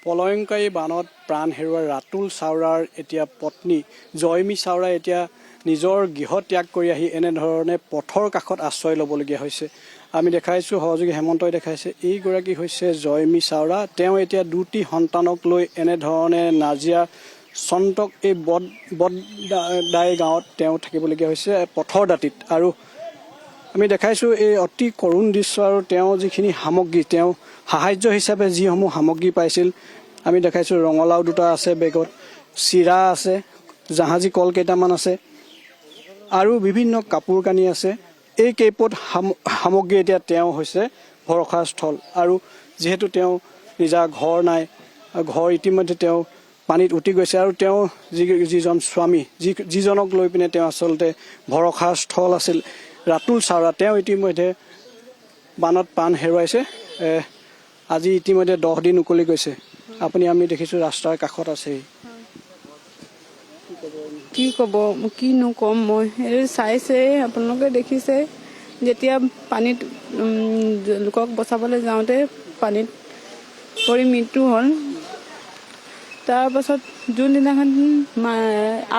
প্ৰলয়ংকাৰী বানত প্ৰাণ হেৰুওৱা ৰাতুল চাওৰাৰ এতিয়া পত্নী জয়মী চাওৰা এতিয়া নিজৰ গৃহ ত্যাগ কৰি আহি এনেধৰণে পথৰ কাষত আশ্ৰয় ল'বলগীয়া হৈছে। আমি দেখাইছোঁ, সহযোগী হেমন্তই দেখাইছে, এইগৰাকী হৈছে জয়মী চাওৰা। তেওঁ এতিয়া দুটি সন্তানক লৈ এনেধৰণে নাজিৰা চন্তক এই বদদাই গাঁৱত তেওঁ থাকিবলগীয়া হৈছে পথৰ দাঁতিত। আৰু আমি দেখাইছোঁ এই অতি কৰুণ দৃশ্য। আৰু তেওঁ যিখিনি সামগ্ৰী, তেওঁ সাহায্য হিচাপে যিসমূহ সামগ্ৰী পাইছিল, আমি দেখাইছোঁ ৰঙালাও দুটা আছে বেগত, চিৰা আছে, জাহাজী কল কেইটামান আছে আৰু বিভিন্ন কাপোৰ কানি আছে। এই কেইপদ সামগ্ৰী এতিয়া তেওঁ হৈছে ভৰসাৰ স্থল। আৰু যিহেতু তেওঁ নিজা ঘৰ নাই, ঘৰ ইতিমধ্যে তেওঁ পানীত উটি গৈছে। আৰু তেওঁ যিজন স্বামী, যিজনক লৈ পিনে তেওঁ আচলতে ভৰসাৰ স্থল আছিল, ৰাতুল চাওৰা, তেওঁ ইতিমধ্যে বানত প্ৰাণ হেৰুৱাইছে। আজি ইতিমধ্যে 10 দিন উকলি গৈছে। আমি দেখিছোঁ ৰাস্তাৰ কাষত আছে। কি ক'ব, কিনো ক'ম মই, এই চাইছে আপোনালোকে দেখিছে, যেতিয়া পানীত লোকক বচাবলৈ যাওঁতে পানীত পৰি মৃত্যু হ'ল। তাৰপাছত যোনদিনাখন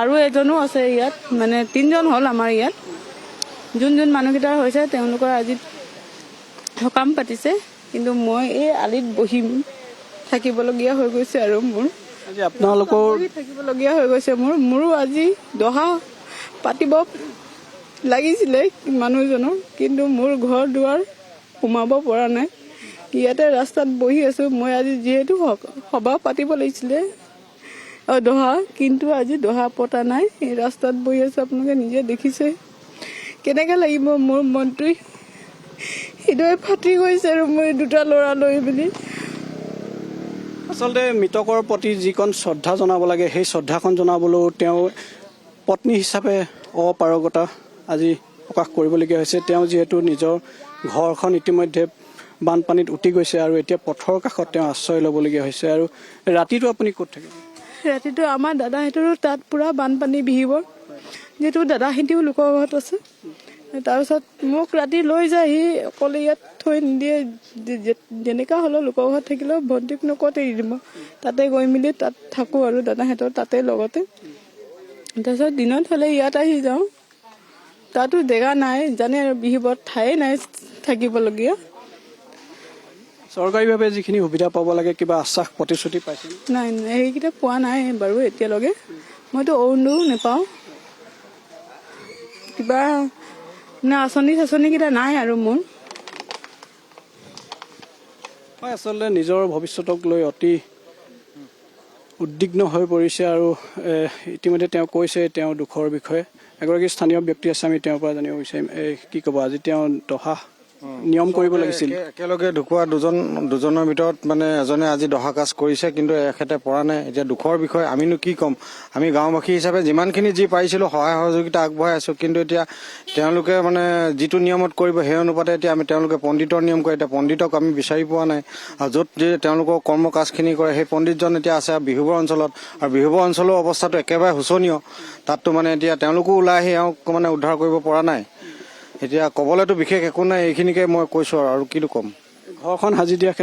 আৰু এজনো আছে ইয়াত, মানে 3জন হ'ল আমাৰ ইয়াত। যোন মানুহকেইটাৰ হৈছে তেওঁলোকৰ আজি সকাম পাতিছে, কিন্তু মই এই আলিত বহিম থাকিবলগীয়া হৈ গৈছে। আৰু মোৰ আপোনালোকৰ থাকিবলগীয়া হৈ গৈছে। মোৰো আজি দহা পাতিব লাগিছিলে মানুহজনৰ, কিন্তু মোৰ ঘৰ দুৱাৰ সোমাব পৰা নাই। ইয়াতে ৰাস্তাত বহি আছোঁ মই। আজি যিহেতু সভা পাতিব লাগিছিলে দহা, কিন্তু আজি দহা পতা নাই, এই ৰাস্তাত বহি আছোঁ। আপোনালোকে নিজে দেখিছে কেনেকৈ লাগিব মোৰ মনটো। হৃদয় ফাটি গৈছে আৰু মই 2টা ল'ৰা লৈ বুলি। আচলতে মৃতকৰ প্ৰতি যিকণ শ্ৰদ্ধা জনাব লাগে, সেই শ্ৰদ্ধাকণ জনাবলৈও তেওঁ পত্নী হিচাপে অপাৰগতা আজি প্ৰকাশ কৰিবলগীয়া হৈছে। তেওঁ যিহেতু নিজৰ ঘৰখন ইতিমধ্যে বানপানীত উটি গৈছে আৰু এতিয়া পথৰ কাষত তেওঁ আশ্ৰয় ল'বলগীয়া হৈছে। আৰু ৰাতিটো আপুনি ক'ত থাকে? ৰাতিটো আমাৰ দাদাহঁতৰো তাত পূৰা বানপানী বিহিব, যিহেতু দাদাহঁতেও লোকৰ ঘৰত আছে। তাৰপিছত মোক ৰাতি লৈ যায়, সি অকলে ইয়াত থৈ নিদিয়ে। যেনেকুৱা হ'লেও লোকৰ ঘৰত থাকিলেও ভণ্টিকনো ক'ত এৰি দিব, তাতে গৈ মেলি তাত থাকোঁ আৰু দাদাহঁতৰ তাতে লগতে। তাৰপিছত দিনত হ'লে ইয়াত আহি যাওঁ, তাতো জেগা নাই, জানে আৰু বিহিবত ঠাই নাই থাকিবলগীয়া। চৰকাৰীভাৱে যিখিনি সুবিধা পাব লাগে, কিবা আশ্বাস প্ৰতিশ্ৰুতি পাইছে? নাই, সেইকেইটা পোৱা নাই বাৰু এতিয়ালৈকে। মইতো অৰুণোদয়ো নাপাওঁ, কিবা আঁচনিকেইটা নাই আৰু মোৰ। হয়, আচলতে নিজৰ ভৱিষ্যতক লৈ অতি উদ্বিগ্ন হৈ পৰিছে। আৰু ইতিমধ্যে তেওঁ কৈছে তেওঁৰ দুখৰ বিষয়ে। এগৰাকী স্থানীয় ব্যক্তি আছে, আমি তেওঁৰ পৰা জানিব বিচাৰিম। কি ক'ব, আজি তেওঁ দহা নিয়ম কৰিব লাগিছিল? একেলগে ঢুকুৱা দুজনৰ ভিতৰত মানে এজনে আজি দহা কাজ কৰিছে, কিন্তু এখেতে পৰা নাই। এতিয়া দুখৰ বিষয়ে আমিনো কি ক'ম। আমি গাঁওবাসী হিচাপে যিমানখিনি যি পাৰিছিলোঁ সহায় সহযোগিতা আগবঢ়াই আছোঁ, কিন্তু এতিয়া তেওঁলোকে মানে যিটো নিয়মত কৰিব সেই অনুপাতে এতিয়া তেওঁলোকে পণ্ডিতৰ নিয়ম কৰে। এতিয়া পণ্ডিতক আমি বিচাৰি পোৱা নাই। আৰু য'ত যে তেওঁলোকৰ কৰ্ম কাজখিনি কৰে সেই পণ্ডিতজন এতিয়া আছে বিহুবৰ অঞ্চলত। আৰু বিহুবৰ অঞ্চলৰ অৱস্থাটো একেবাৰে শোচনীয়। তাততো মানে এতিয়া তেওঁলোকো ওলাই আহি এওঁক মানে উদ্ধাৰ কৰিব পৰা নাই। এতিয়া ক'বলৈতো বিশেষ একো নাই, এইখিনিকে মই কৈছোঁ। আৰু কিনো ক'ম। ঘৰখন সাজি দিয়াৰ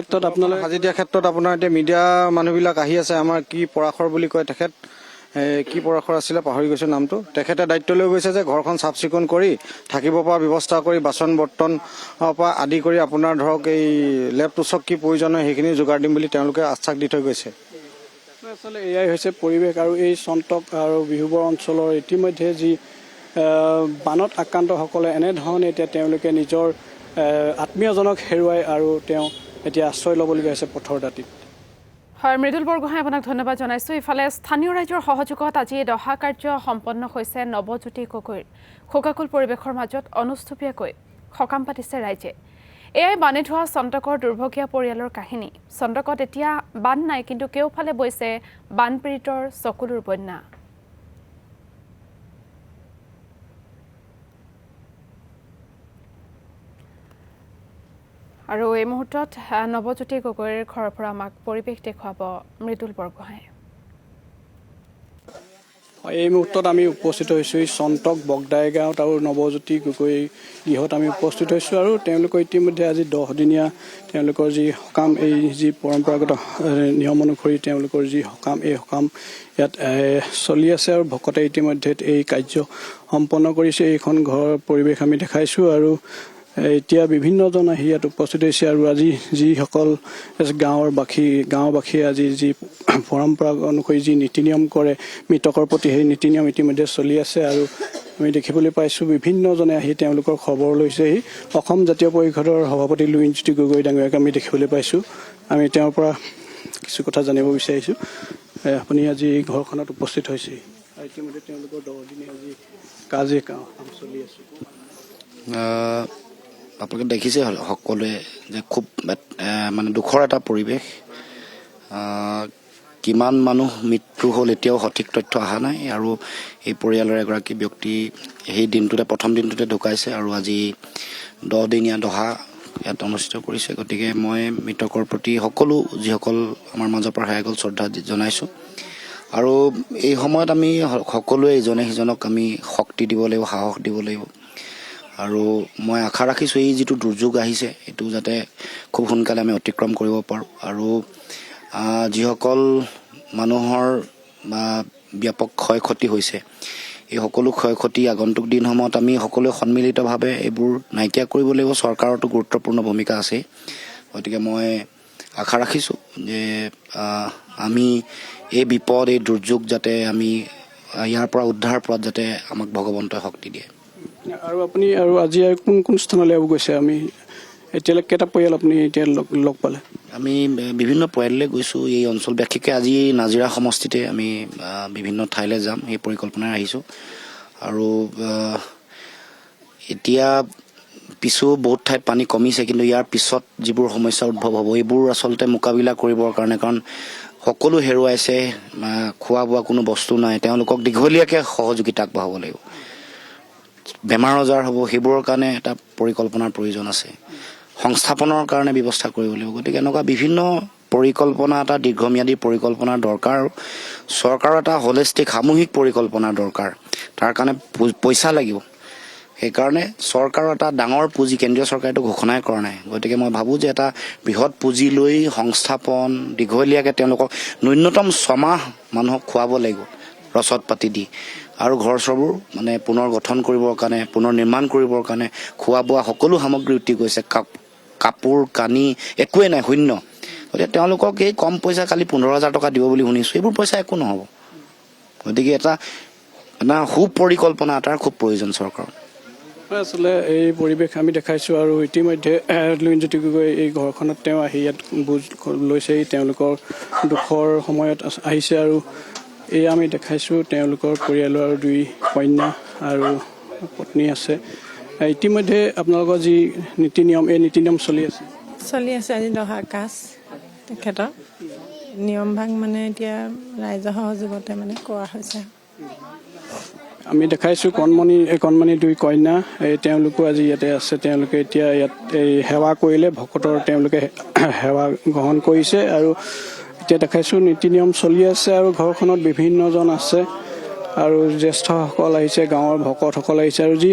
ক্ষেত্ৰত আপোনাৰ এতিয়া মিডিয়া মানুহবিলাক আহি আছে। আমাৰ কি পৰাশৰ বুলি কয় তেখেত, কি পৰাশৰ আছিলে পাহৰি গৈছোঁ নামটো। তেখেতে দায়িত্ব লৈ গৈছে যে ঘৰখন চাফ চিকুণ কৰি থাকিব পৰা ব্যৱস্থা কৰি, বাচন বৰ্তন পৰা আদি কৰি আপোনাৰ ধৰক এই লেপ তোচক কি প্ৰয়োজন হয় সেইখিনি যোগাৰ দিম বুলি তেওঁলোকে আশ্বাস দি থৈ গৈছে। আচলতে এয়াই হৈছে পৰিৱেশ। আৰু এই চন্তক আৰু বিহুবৰ অঞ্চলৰ ইতিমধ্যে যি বানত আক্ৰান্তসকলে এনেধৰণে এতিয়া তেওঁলোকে নিজৰ আত্মীয়জনক হেৰুৱাই আৰু তেওঁ এতিয়া আশ্ৰয় ল'বলগীয়া হৈছে পথৰ দাঁতিত। হয়, মৃদুল বৰগোহাঁই আপোনাক ধন্যবাদ জনাইছোঁ। ইফালে স্থানীয় ৰাইজৰ সহযোগত আজি দহা কাৰ্য সম্পন্ন হৈছে নৱজ্যোতি গগৈৰ। শোকাকুল পৰিৱেশৰ মাজত অনুষ্টুপীয়াকৈ সকাম পাতিছে ৰাইজে। এয়াই বানে ধোৱা চন্তকৰ দুৰ্ভগীয়া পৰিয়ালৰ কাহিনী। চন্তকত এতিয়া বান নাই, কিন্তু কেওফালে বৈছে বানপীড়িতৰ চকুলোৰ বন্যা। আৰু এই মুহূৰ্তত নৱজ্যোতি গগৈৰ ঘৰৰ পৰা আমাক পৰিৱেশ দেখুৱাব মৃদুল বৰগোহাঁই। এই মুহূৰ্তত আমি উপস্থিত হৈছোঁ চন্তক বগদাই গাঁৱত আৰু নৱজ্যোতি গগৈ গৃহত আমি উপস্থিত হৈছোঁ আৰু তেওঁলোকৰ ইতিমধ্যে আজি 10 দিনীয়া তেওঁলোকৰ যি সকাম এই যি পৰম্পৰাগত নিয়ম অনুসৰি তেওঁলোকৰ যি সকাম এই সকাম ইয়াত চলি আছে আৰু ভকতে ইতিমধ্যে এই কাৰ্য সম্পন্ন কৰিছে। এইখন ঘৰৰ পৰিৱেশ আমি দেখাইছোঁ আৰু এতিয়া বিভিন্নজন আহি ইয়াত উপস্থিত হৈছে আৰু আজি যিসকল গাঁওবাসীয়ে আজি যি পৰম্পৰা অনুসৰি যি নীতি নিয়ম কৰে মৃতকৰ প্ৰতি সেই নীতি নিয়ম ইতিমধ্যে চলি আছে আৰু আমি দেখিবলৈ পাইছোঁ বিভিন্নজনে আহি তেওঁলোকৰ খবৰ লৈছেহি। অসম জাতীয় পৰিষদৰ সভাপতি লুৰিণজ্যোতি গগৈ ডাঙৰীয়াক আমি দেখিবলৈ পাইছোঁ। আমি তেওঁৰ পৰা কিছু কথা জানিব বিচাৰিছোঁ। আপুনি আজি ঘৰখনত উপস্থিত হৈছেহি আৰু ইতিমধ্যে তেওঁলোকৰ 10 দিনীয়া আজি কাম চলি আছে। আপোনালোকে দেখিছে সকলোৱে যে খুব মানে দুখৰ এটা পৰিৱেশ। কিমান মানুহ মৃত্যু হ'ল এতিয়াও সঠিক তথ্য অহা নাই আৰু এই পৰিয়ালৰ এগৰাকী ব্যক্তি সেই দিনটোতে প্ৰথম দিনটোতে ঢুকাইছে আৰু আজি 10 দিনীয়া দহা ইয়াত অনুষ্ঠিত কৰিছে। গতিকে মই মৃতকৰ প্ৰতি সকলো যিসকল আমাৰ মাজৰ পৰা হেৰাই গ'ল শ্ৰদ্ধা জনাইছোঁ আৰু এই সময়ত আমি সকলোৱে ইজনে সিজনক আমি শক্তি দিব লাগিব, সাহস দিব লাগিব আৰু মই আশা ৰাখিছোঁ এই যিটো দুৰ্যোগ আহিছে এইটো যাতে খুব সোনকালে আমি অতিক্ৰম কৰিব পাৰোঁ আৰু যিসকল মানুহৰ ব্যাপক ক্ষয় ক্ষতি হৈছে এই সকলো ক্ষয় ক্ষতি আগন্তুক দিনসমূহত আমি সকলোৱে সন্মিলিতভাৱে এইবোৰ নাইকিয়া কৰিব লাগিব। চৰকাৰতো গুৰুত্বপূৰ্ণ ভূমিকা আছে। গতিকে মই আশা ৰাখিছোঁ যে আমি এই বিপদ এই দুৰ্যোগ যাতে আমি ইয়াৰ পৰা উদ্ধাৰ পোৱাত যাতে আমাক ভগৱন্তই শক্তি দিয়ে। আৰু আপুনি আৰু আজি কোন স্থানলৈ গৈছে? আমি এতিয়ালৈ কেইটা পৰিয়াল আপুনি এতিয়া লগ পালে? আমি বিভিন্ন পৰিয়াললৈ গৈছোঁ এই অঞ্চল বিশেষকৈ আজি নাজিৰা সমষ্টিতে আমি বিভিন্ন ঠাইলৈ যাম এই পৰিকল্পনাৰে আহিছোঁ আৰু এতিয়া পিছো বহুত ঠাইত পানী কমিছে কিন্তু ইয়াৰ পিছত যিবোৰ সমস্যা উদ্ভৱ হ'ব এইবোৰ আচলতে মোকাবিলা কৰিবৰ কাৰণে কাৰণ সকলো হেৰুৱাইছে, খোৱা বোৱা কোনো বস্তু নাই, তেওঁলোকক দীঘলীয়াকৈ সহযোগিতা আগবঢ়াব লাগিব। বেমাৰ আজাৰ হ'ব সেইবোৰৰ কাৰণে এটা পৰিকল্পনাৰ প্ৰয়োজন আছে, সংস্থাপনৰ কাৰণে ব্যৱস্থা কৰিব লাগিব। গতিকে এনেকুৱা বিভিন্ন পৰিকল্পনা এটা দীৰ্ঘম্যাদী পৰিকল্পনাৰ দৰকাৰ। চৰকাৰৰ এটা হলিষ্টিক সামূহিক পৰিকল্পনাৰ দৰকাৰ। তাৰ কাৰণে পইচা লাগিব। সেইকাৰণে চৰকাৰৰ এটা ডাঙৰ পুঁজি কেন্দ্ৰীয় চৰকাৰেতো ঘোষণাই কৰা নাই। গতিকে মই ভাবোঁ যে এটা বৃহৎ পুঁজি লৈ সংস্থাপন দীঘলীয়াকৈ তেওঁলোকক ন্যূনতম 6 মাহ মানুহক খুৱাব লাগিব ৰচদ পাতি দি আৰু ঘৰ চৰবোৰ মানে পুনৰ গঠন কৰিবৰ কাৰণে পুনৰ নিৰ্মাণ কৰিবৰ কাৰণে খোৱা বোৱা সকলো সামগ্ৰী উটি গৈছে, কাপোৰ কানি একোৱেই নাই, শূন্য। গতিকে তেওঁলোকক এই কম পইচা কালি 15,000 টকা দিব বুলি শুনিছোঁ, এইবোৰ পইচা একো নহ'ব। গতিকে এটা সুপৰিকল্পনা এটাৰ খুব প্ৰয়োজন চৰকাৰৰ। আচলতে এই পৰিৱেশ আমি দেখাইছোঁ আৰু ইতিমধ্যে লুৰিণজ্যোতি গগৈ এই ঘৰখনত তেওঁ আহি ইয়াত বুজ লৈছেহি, তেওঁলোকৰ দুখৰ সময়ত আহিছে আৰু এই আমি দেখাইছোঁ তেওঁলোকৰ পৰিয়ালৰ আৰু 2 কন্যা আৰু পত্নী আছে। ইতিমধ্যে আপোনালোকৰ যি নীতি নিয়ম এই নীতি নিয়ম চলি আছে আজি দহা কাজ তেখেতৰ নিয়ম ভাগ মানে এতিয়া ৰাইজৰ সহযোগতে মানে কোৱা হৈছে। আমি দেখাইছোঁ কণমণি 2 কন্যা তেওঁলোকো আজি ইয়াতে আছে। তেওঁলোকে এতিয়া ইয়াত এই সেৱা কৰিলে, ভকতৰ তেওঁলোকে সেৱা গ্ৰহণ কৰিছে আৰু এতিয়া দেখাইছোঁ নীতি নিয়ম চলি আছে আৰু ঘৰখনত বিভিন্নজন আছে আৰু জ্যেষ্ঠসকল আহিছে, গাঁৱৰ ভকতসকল আহিছে আৰু যি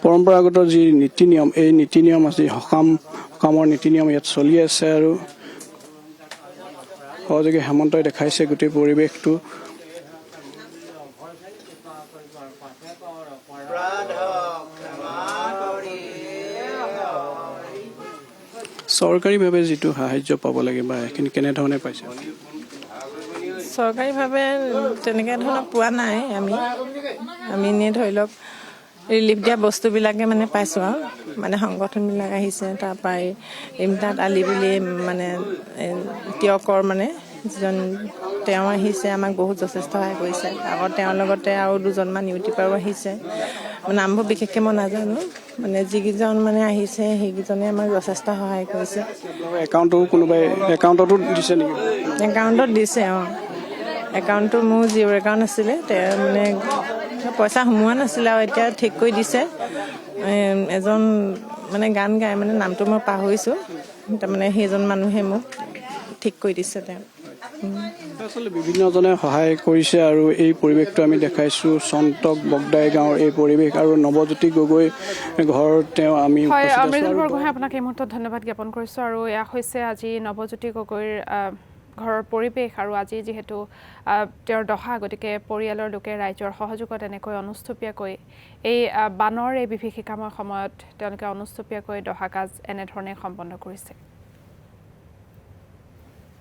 পৰম্পৰাগত যি নীতি নিয়ম এই নীতি নিয়ম আছে, সকামৰ নীতি নিয়ম ইয়াত চলি আছে আৰু সহযোগী হেমন্তই দেখাইছে গোটেই পৰিৱেশটো। চৰকাৰীভাৱে যিটো সাহায্য পাব লাগে বা সেইখিনি কেনেধৰণে পাইছে? চৰকাৰীভাৱে তেনেকৈ ধৰণৰ পোৱা নাই। আমি এনেই ধৰি লওক ৰিলিফ দিয়া বস্তুবিলাকে মানে পাইছোঁ আৰু মানে সংগঠনবিলাক আহিছে। তাৰপৰা ইমদাদ আলি বুলি মানে তিয়কৰ মানে যিজন তেওঁ আহিছে, আমাক বহুত যথেষ্ট সহায় কৰিছে। আকৌ তেওঁৰ লগতে আৰু 2জনমান ইউটিউবাৰো আহিছে। নামবোৰ বিশেষকৈ মই নাজানো, মানে যিকেইজন মানে আহিছে সেইকেইজনে আমাক যথেষ্ট সহায় কৰিছে। একাউণ্টতো দিছে নেকি? একাউণ্টত দিছে, একাউণ্টটো মোৰ জিৰ' একাউণ্ট আছিলে, তেওঁ মানে পইচা সোমোৱা নাছিলে আৰু এতিয়া ঠিক কৰি দিছে। এজন মানে গান গায়, মানে নামটো মই পাহৰিছোঁ, তাৰমানে সেইজন মানুহে মোক ঠিক কৰি দিছে তেওঁ। আচলতে বিভিন্নজনে সহায় কৰিছে আৰু এই পৰিৱেশটো আমি দেখাইছোঁ চন্তক বগদাই গাঁৱৰ এই পৰিৱেশ আৰু নৱজ্যোতি গগৈ ঘৰ তেওঁ আমি হয় উপস্থিত আছোঁ মৃদুল আৰু বৰগোহাঁই আপোনাক এই মুহূৰ্তত ধন্যবাদ জ্ঞাপন কৰিছোঁ আৰু এয়া হৈছে আজি নৱজ্যোতি গগৈৰ ঘৰৰ পৰিৱেশ আৰু আজি যিহেতু তেওঁৰ দহা গতিকে পৰিয়ালৰ লোকে ৰাইজৰ সহযোগত এনেকৈ অনুষ্টুপীয়াকৈ এই বানৰ এই বিভীষিকাময় সময়ত তেওঁলোকে অনুষ্টুপীয়াকৈ দহা কাজ এনেধৰণে সম্পন্ন কৰিছে